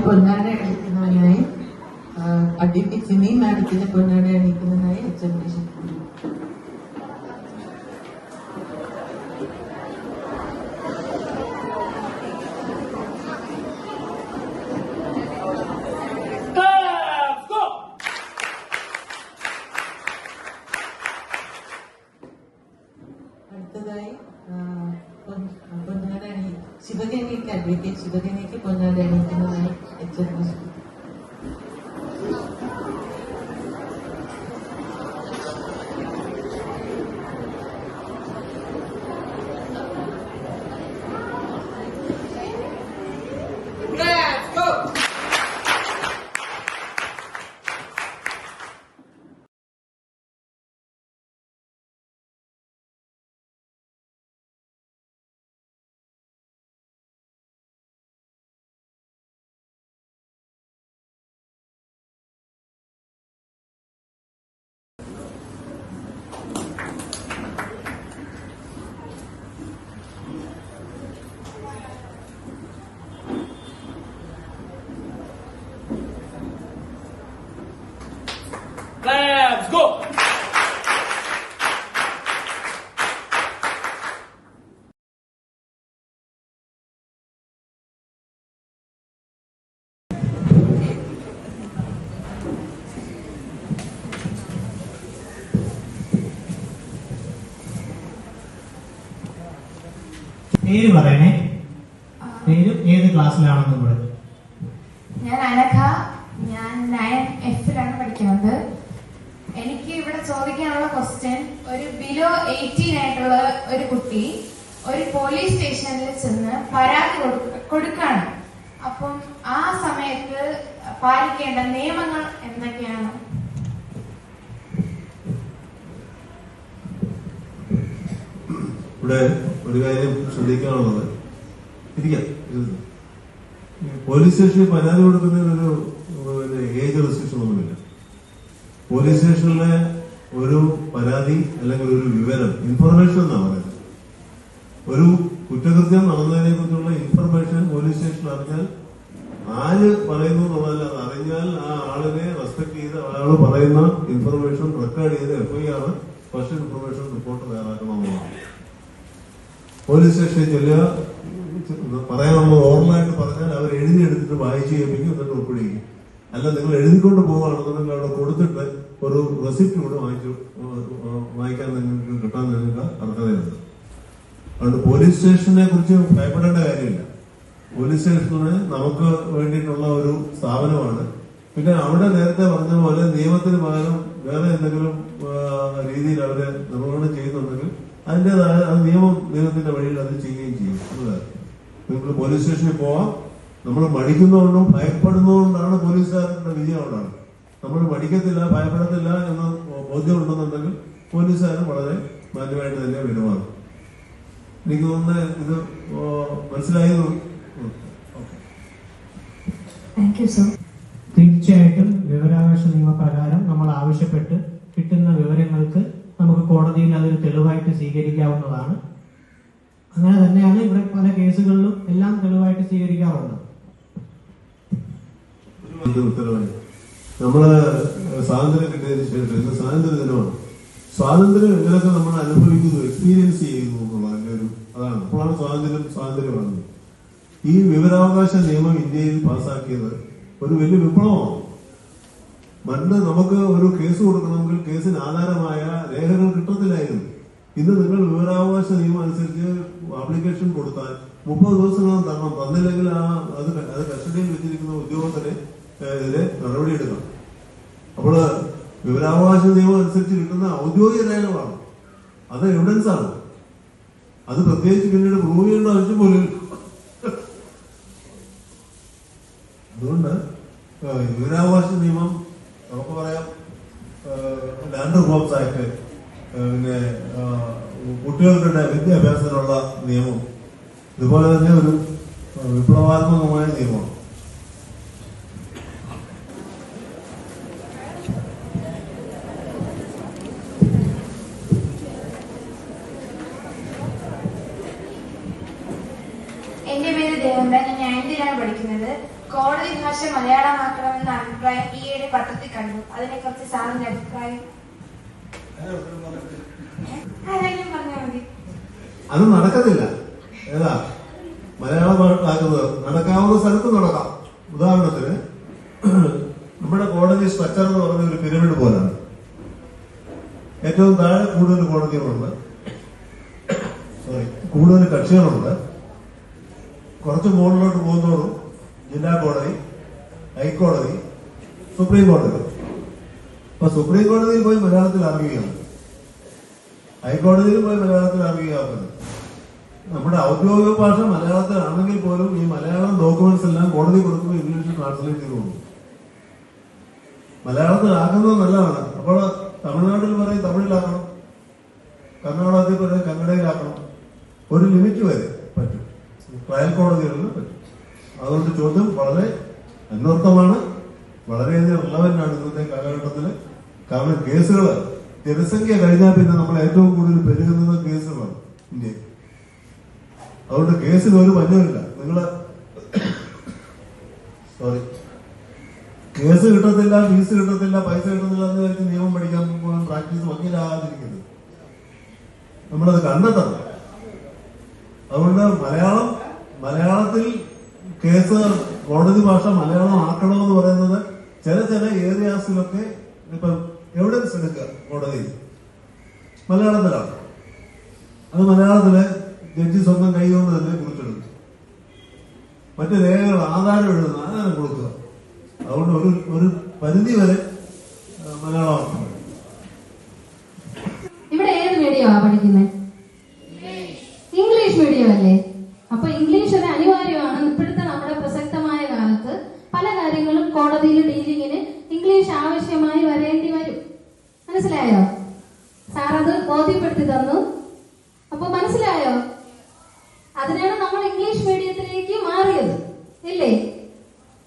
പൊന്നാട അണിയിക്കുന്നതിനായി അടിപ്പിച്ചിനി മാഡത്തിന്റെ പൊന്നാട അണിയിക്കുന്നതിനായി എക്സമിനേഷൻ. അടുത്തതായി പൊന്നാട ശിവഗംഗയ്ക്ക് അഡ്വക്കേറ്റ് ശിവഗംഗയ്ക്ക് പൊന്നാട അണിയിക്കുന്നതായി എക്സമിനേഷൻ. Let's go! പേര് പറയണേ. പേരും ഏത് ക്ലാസ്സിലാണെന്നും കൂടെ. ഞാൻ അനഘ. ഞാൻ 9Fലാണ് പഠിക്കുന്നത്. എനിക്ക് ഇവിടെ ചോദിക്കാനുള്ള ക്വസ്റ്റ്യൻ, ഒരു ബിലോ 18 ആയിട്ടുള്ള ഒരു കുട്ടി ഒരു പോലീസ് സ്റ്റേഷനിൽ ചെന്ന് പരാതി കൊടുക്കാണ്. അപ്പം ആ സമയത്ത് പാലിക്കേണ്ട നിയമങ്ങൾ എന്തൊക്കെയാണ്? ഇവിടെ ഒരു കാര്യം ശ്രദ്ധിക്കാനുള്ളത്, ഇരിക്കാം, പോലീസ് സ്റ്റേഷനിൽ പരാതി കൊടുക്കുന്നതിനൊരു ഏജ് റെസ്ട്രിക്ഷൻ ഒന്നുമില്ല. പോലീസ് സ്റ്റേഷനിലെ ഒരു പരാതി അല്ലെങ്കിൽ ഒരു വിവരം, ഇൻഫർമേഷൻ എന്നാണ് പറയുന്നത്. ഒരു കുറ്റകൃത്യം നടന്നതിനെ കുറിച്ചുള്ള ഇൻഫർമേഷൻ പോലീസ് സ്റ്റേഷനിൽ അറിഞ്ഞാൽ, ആര് പറയുന്നു എന്നുള്ളതല്ല, അത് അറിഞ്ഞാൽ ആ ആളിനെ റെസ്പെക്ട് ചെയ്ത് അയാൾ പറയുന്ന ഇൻഫർമേഷൻ റെക്കോർഡ് ചെയ്ത് FIR ഫസ്റ്റ് ഇൻഫർമേഷൻ റിപ്പോർട്ട് തയ്യാറാക്കണമെന്നുള്ളതാണ്. പോലീസ് സ്റ്റേഷനിൽ ചെല്ലുക, പറയാനുള്ള ഓർമ്മയായിട്ട് പറഞ്ഞാൽ അവർ എഴുതിയെടുത്തിട്ട് വായിച്ച് കേൾപ്പിക്കും, എന്നിട്ട് ഒപ്പിടിക്കും. അല്ല, നിങ്ങൾ എഴുതിക്കൊണ്ട് പോവുകയാണെന്നുണ്ടെങ്കിൽ അവിടെ കൊടുത്തിട്ട് ഒരു റെസിപ്റ്റ് കൂടെ വായിക്കാൻ നിങ്ങൾക്ക് കിട്ടാൻ നിങ്ങൾക്ക് അർഹതയുണ്ട്. അതുകൊണ്ട് പോലീസ് സ്റ്റേഷനെ കുറിച്ച് ഭയപ്പെടേണ്ട കാര്യമില്ല. പോലീസ് സ്റ്റേഷന് നമുക്ക് വേണ്ടിയിട്ടുള്ള ഒരു സ്ഥാപനമാണ്. പിന്നെ അവിടെ നേരത്തെ പറഞ്ഞ പോലെ നിയമത്തിന് പകരം വേറെ എന്തെങ്കിലും രീതിയിൽ അവരെ നിർവഹണം ചെയ്യുന്നുണ്ടെങ്കിൽ അതിൻ്റെതായ നിയമത്തിന്റെ വഴിയിൽ അത് ചെയ്യുകയും ചെയ്യും. നിങ്ങൾ പോലീസ് സ്റ്റേഷനിൽ പോവാം. നമ്മൾ മടിക്കുന്നതുകൊണ്ടും ഭയപ്പെടുന്നതുകൊണ്ടാണ് പോലീസുകാരുടെ വിജയം അവിടെയാണ്. നമ്മൾ മടിക്കത്തില്ല, ഭയപ്പെടത്തില്ല എന്ന് ബോധ്യമുണ്ടെന്നുണ്ടെങ്കിൽ പോലീസുകാരും വളരെ മാന്യമായിട്ട് തന്നെ പെരുമാറും. എനിക്ക് തോന്നുന്നത് ഇത് മനസ്സിലായത്. തീർച്ചയായിട്ടും വിവരാവകാശ നിയമപ്രകാരം നമ്മൾ ആവശ്യപ്പെട്ട് കിട്ടുന്ന വിവരങ്ങൾക്ക് നമുക്ക് കോടതിയിൽ അതൊരു തെളിവായിട്ട് സ്വീകരിക്കാവുന്നതാണ്. അങ്ങനെ തന്നെയാണ് ഇവിടെ പല കേസുകളിലും എല്ലാം തെളിവായിട്ട് സ്വീകരിക്കാറുണ്ട്. ഉത്തരവായി നമ്മള് സ്വാതന്ത്ര്യം കിട്ടിയതിന് ശേഷം ഇന്ന് സ്വാതന്ത്ര്യ ദിനമാണ്. സ്വാതന്ത്ര്യം ഇതിലൊക്കെ നമ്മൾ അനുഭവിക്കുന്നു, എക്സ്പീരിയൻസ് ചെയ്യുന്നു എന്നുള്ളതിന്റെ അതാണ്. അപ്പോഴാണ് സ്വാതന്ത്ര്യമാണ്. ഈ വിവരാവകാശ നിയമം ഇന്ത്യയിൽ പാസ്സാക്കിയത് ഒരു വലിയ വിപ്ലവമാണ്. പണ്ട് നമുക്ക് ഒരു കേസ് കൊടുക്കണമെങ്കിൽ കേസിന് ആധാരമായ രേഖകൾ കിട്ടത്തില്ലായിരുന്നു. ഇന്ന് നിങ്ങൾ വിവരാവകാശ നിയമം അനുസരിച്ച് ആപ്ലിക്കേഷൻ കൊടുത്താൽ 30 ദിവസങ്ങളും തരണം. തന്നില്ലെങ്കിൽ അത് കസ്റ്റഡിയിൽ വെച്ചിരിക്കുന്ന ഉദ്യോഗസ്ഥരെ ഇതിനെ നടപടിയെടുക്കാം. അപ്പോൾ വിവരാവകാശ നിയമം അനുസരിച്ച് കിട്ടുന്ന ഔദ്യോഗിക രേഖകളാണ്, അത് എവിഡൻസ് ആണ്. അത് പ്രത്യേകിച്ച് പിന്നീട് പ്രൂവ് ചെയ്യേണ്ട ആവശ്യം പോലും. അതുകൊണ്ട് വിവരാവകാശ നിയമം നമുക്ക് പറയാം, ലാൻഡ് റിഫോംസ് ആക്ട്, പിന്നെ കുട്ടികളുടെ വിദ്യാഭ്യാസത്തിനുള്ള നിയമം, ഇതുപോലെ തന്നെ ഒരു വിപ്ലവാത്മകമായ നിയമമാണ്. എന്റെ പേര് ദേവന്ത. ഞാൻ 9ലാണ് പഠിക്കുന്നത്. കോടതി ഭാഷ മലയാളമാക്കണമെന്ന അഭിപ്രായം ഈയിടെ പത്രത്തിൽ കണ്ടു. അതിനെക്കുറിച്ച് സാറിന്റെ അഭിപ്രായം? ആരെങ്കിലും പറഞ്ഞാൽ മതി. അത് നടക്കത്തില്ല. ഏതാ മലയാളം ആക്കുന്നത്? നടക്കാവുന്ന സ്ഥലത്ത് നടക്കാം. ഉദാഹരണത്തിന് നമ്മുടെ കോടതി സ്ട്രക്ചർ എന്ന് പറയുന്ന ഒരു പിരമിഡ് പോലാണ്. ഏറ്റവും താഴെ കൂടുതൽ കോടതികളുണ്ട്, കൂടുതൽ കക്ഷികളുണ്ട്. കുറച്ച് മുകളിലോട്ട് പോകുന്നതോടും ജില്ലാ കോടതി, ഹൈക്കോടതി, സുപ്രീം കോടതി. അപ്പൊ സുപ്രീം കോടതിയിൽ പോയി മലയാളത്തിൽ അറിയുകയാണ്, ഹൈക്കോടതിയിൽ പോയി മലയാളത്തിൽ അറിയുകയാക്കുന്നത്. നമ്മുടെ ഔദ്യോഗിക ഭാഷ മലയാളത്തിലാണെങ്കിൽ പോലും ഈ മലയാളം ഡോക്യുമെന്റ്സ് എല്ലാം കോടതി കൊടുക്കുമ്പോൾ ഇംഗ്ലീഷിൽ ട്രാൻസ്ലേറ്റ് ചെയ്ത് കൊടുക്കും. മലയാളത്തിലാക്കുന്നത് നല്ലതാണ്. അപ്പോൾ തമിഴ്നാട്ടിൽ പറയും തമിഴിലാക്കണം, കർണാടകത്തിൽ പറയും കന്നഡയിലാക്കണം. ഒരു ലിമിറ്റ് വരെ പറ്റും, ട്രയൽ കോടതികളിൽ പറ്റും. അതുകൊണ്ട് ചോദ്യം വളരെ അന്വർത്ഥമാണ്, വളരെയധികം റിലവന്റ് ആണ് ഇന്നത്തെ കാലഘട്ടത്തിൽ. കാരണം കേസുകൾ ജനസംഖ്യ കഴിഞ്ഞാൽ പിന്നെ നമ്മൾ ഏറ്റവും കൂടുതൽ പെരുകുന്നത് കേസുകളാണ് ഇന്ത്യയിൽ. അതുകൊണ്ട് കേസിന് ഒരു മഞ്ഞമില്ല. കേസ് കിട്ടത്തില്ല, ഫീസ് കിട്ടത്തില്ല, പൈസ കിട്ടത്തില്ല എന്ന് വെച്ച് നിയമം പഠിക്കാൻ പോകാൻ പ്രാക്ടീസ് വക്കീലാകാതിരിക്കുന്നത് നമ്മളത് കണ്ടെത്തണം. അതുകൊണ്ട് മലയാളത്തിൽ കേസ് കോടതി ഭാഷ മലയാളം ആക്കണമെന്ന് പറയുന്നത് ചില ഏരിയാസിലൊക്കെ ഇപ്പൊ എവിഡൻസ് എടുക്കുക കോടതിയിൽ മലയാളത്തിലാണ്. അത് മലയാളത്തിലെ ജഡ്ജി സ്വന്തം കൈകൊണ്ട് തന്നെ കുറിച്ചെടുക്കും. മറ്റു രേഖകൾ ആധാരം എഴുതുന്ന അങ്ങനെ കൊടുക്കുക. അതുകൊണ്ട് ഒരു പരിധി വരെ മലയാളമാണ്. ഇവിടെ ഏത് മീഡിയമാ പഠിക്കുന്നത്? ഇംഗ്ലീഷ് മീഡിയം അല്ലേ? അപ്പൊ ഇംഗ്ലീഷ് ഒരു അനിവാര്യമാണ്. ഇപ്പോഴത്തെ നമ്മുടെ പ്രസക്തമായ കാലത്ത് പല കാര്യങ്ങളും കോടതിയിൽ ഡീലിങ്ങിന് ഇംഗ്ലീഷ് ആവശ്യമായി വരേണ്ടി വരും. മനസ്സിലായോ? സാറത് ബോധ്യപ്പെടുത്തി തന്നു. അപ്പൊ മനസ്സിലായോ? അതിനാണ് നമ്മൾ ഇംഗ്ലീഷ് മീഡിയത്തിലേക്ക് മാറിയത്, ഇല്ലേ?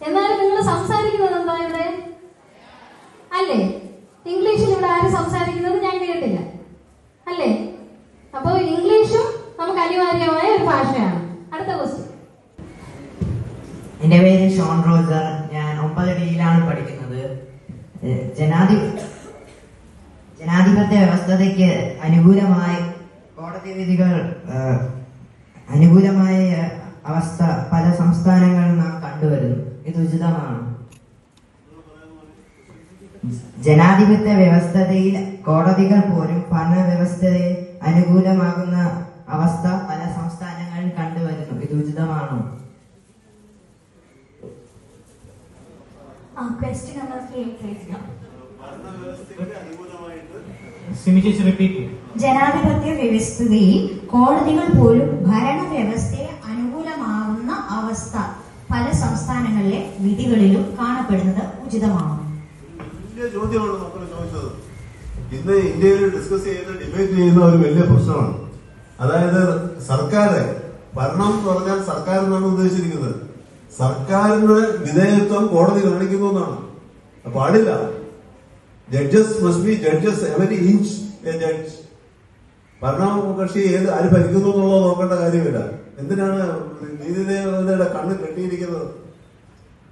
എന്നാലും നിങ്ങൾ സംസാരിക്കുന്നത് എന്താ ഇവിടെ? അല്ലേ? ഇംഗ്ലീഷിൽ ഇവിടെ ആരും സംസാരിക്കുന്നത് ഞാൻ കേട്ടില്ല, അല്ലേ? അപ്പൊ ഇംഗ്ലീഷും നമുക്ക് അനിവാര്യമായ ഒരു ഭാഷയാണ്. അടുത്ത ക്വസ്റ്റ്യൻ. എന്റെ പേര് ഷോൺ റോജർ. ഞാൻ 9ഡിയിലാണ് പഠിക്കുന്നത്. ജനാധിപത്യ വ്യവസ്ഥതയ്ക്ക് അനുകൂലമായ കോടതി വിധികൾ അനുകൂലമായ അവസ്ഥ പല സംസ്ഥാനങ്ങളിൽ നാം കണ്ടുവരുന്നു. ഇത് ഉചിതമാണ്? ജനാധിപത്യ വ്യവസ്ഥതയിൽ കോടതികൾ പോലും ഭരണവ്യവസ്ഥയെ അനുകൂലമാകുന്ന അവസ്ഥ പല സംസ്ഥാനങ്ങളിൽ കണ്ടുവരുന്നു. ഇത് ഉചിതമാണോ? ജനാധിപത്യ വ്യവസ്ഥതയിൽ കോടതികൾ പോലും ഭരണവ്യവസ്ഥയെ അനുകൂലമാകുന്ന അവസ്ഥ പല സംസ്ഥാനങ്ങളിലെ വിധികളിലും കാണപ്പെടുന്നത് ഉചിതമാണ്. ചോദ്യമാണ് നമ്മൾ ചോദിച്ചത്. ഇന്ന് ഇന്ത്യയിൽ ഡിസ്കസ് ചെയ്യുന്ന ഡിബേറ്റ് ചെയ്യുന്ന ഒരു വലിയ പ്രശ്നമാണ്. അതായത് സർക്കാർ ഭരണം എന്ന് പറഞ്ഞാൽ സർക്കാർ എന്നാണ് ഉദ്ദേശിച്ചിരിക്കുന്നത്. സർക്കാരിന്റെ വിധേയത്വം കോടതി കാണിക്കുന്നു എന്നാണ്. പാടില്ല. Judges must be judges every inch a judge. ഭരണകക്ഷി ആര് ഭരിക്കുന്നു എന്നുള്ളത് നോക്കേണ്ട കാര്യമില്ല. എന്തിനാണ് നീതിദേവതയുടെ കണ്ണ് കെട്ടിയിരിക്കുന്നത്?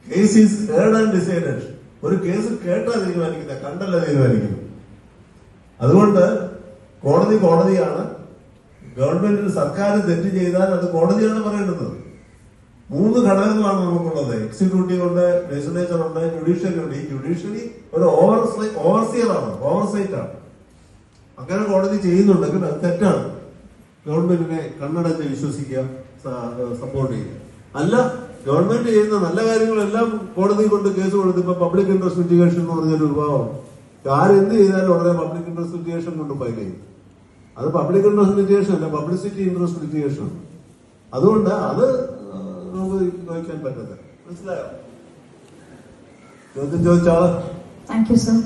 Case is heard and decided. ഒരു കേസ് കേട്ടാ തീരുമാനിക്കുന്നത്, കണ്ടല്ല തീരുമാനിക്കുന്നത്. അതുകൊണ്ട് കോടതിയാണ്. ഗവൺമെന്റിന് സർക്കാർ തെറ്റ് ചെയ്താൽ അത് കോടതിയാണ് പറയേണ്ടത്. 3 ഘടകങ്ങളാണ് നമുക്കുള്ളത്. എക്സിക്യൂട്ടീവ് ഉണ്ട്, ലെജിസ്ലേച്ചർ ഉണ്ട്, ജുഡീഷ്യറി ഉണ്ട്. ഈ ജുഡീഷ്യറി ഒരു ഓവർസിയർ ആണ്, ഓവർസൈറ്റ് ആണ്. അങ്ങനെ കോടതി ചെയ്യുന്നുണ്ടെങ്കിൽ അത് തെറ്റാണ്. ഗവൺമെന്റിനെ കണ്ണടച്ച് വിശ്വസിക്കുക, സപ്പോർട്ട് ചെയ്യുക. അല്ല, ഗവൺമെന്റ് ചെയ്യുന്ന നല്ല കാര്യങ്ങളെല്ലാം കോടതി കൊണ്ട് കേസ് കൊടുത്ത് ഇപ്പൊ പബ്ലിക് ഇൻട്രസ്റ്റ് ലിറ്റിഗേഷൻ എന്ന് പറഞ്ഞൊരു വിഭാഗമാണ്. ആരെന്ത് ചെയ്താലും ഉടനെ പബ്ലിക് ഇൻട്രസ്റ്റ് ലിറ്റിഗേഷൻ കൊണ്ട് ഫയൽ ചെയ്യും. അത് പബ്ലിക് ഇൻട്രസ്റ്റ് ലിറ്റിഗേഷൻ അല്ല, പബ്ലിസിറ്റി ഇൻട്രസ്റ്റ് ലിറ്റിഗേഷൻ. അതുകൊണ്ട് അത് നമുക്ക് ചോദിക്കാൻ പറ്റത്തില്ല. മനസ്സിലായോ? ചോദ്യം ചോദിച്ചാള്. Thank you sir.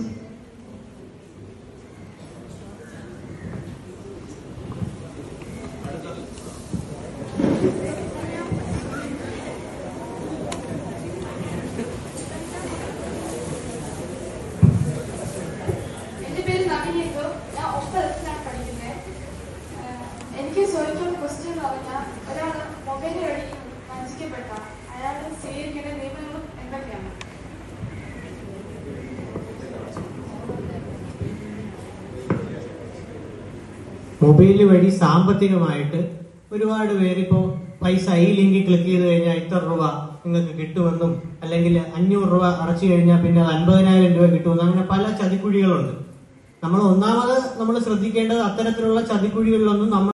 എനിക്ക് ചോദിക്കുന്ന ക്വസ്റ്റ്യൻ എന്ന് പറഞ്ഞാൽ ഒരാൾ മൊബൈൽ വഴി വഞ്ചിക്കപ്പെട്ട അയാൾ സ്വീകരിക്കേണ്ട നിയമങ്ങൾ മൊബൈൽ വഴി സാമ്പത്തികമായിട്ട് ഒരുപാട് പേരിപ്പോ പൈസ ഈ ലിങ്കിൽ ക്ലിക്ക് ചെയ്ത് കഴിഞ്ഞാൽ ഇത്ര രൂപ നിങ്ങൾക്ക് കിട്ടുമെന്നും അല്ലെങ്കിൽ 500 രൂപ അടച്ചു കഴിഞ്ഞാൽ പിന്നെ 50,000 രൂപ കിട്ടുമെന്നും അങ്ങനെ പല ചതിക്കുഴികളുണ്ട്. നമ്മൾ ഒന്നാമത് നമ്മൾ ശ്രദ്ധിക്കേണ്ടത് അത്തരത്തിലുള്ള ചതിക്കുഴികളിലൊന്നും നമ്മൾ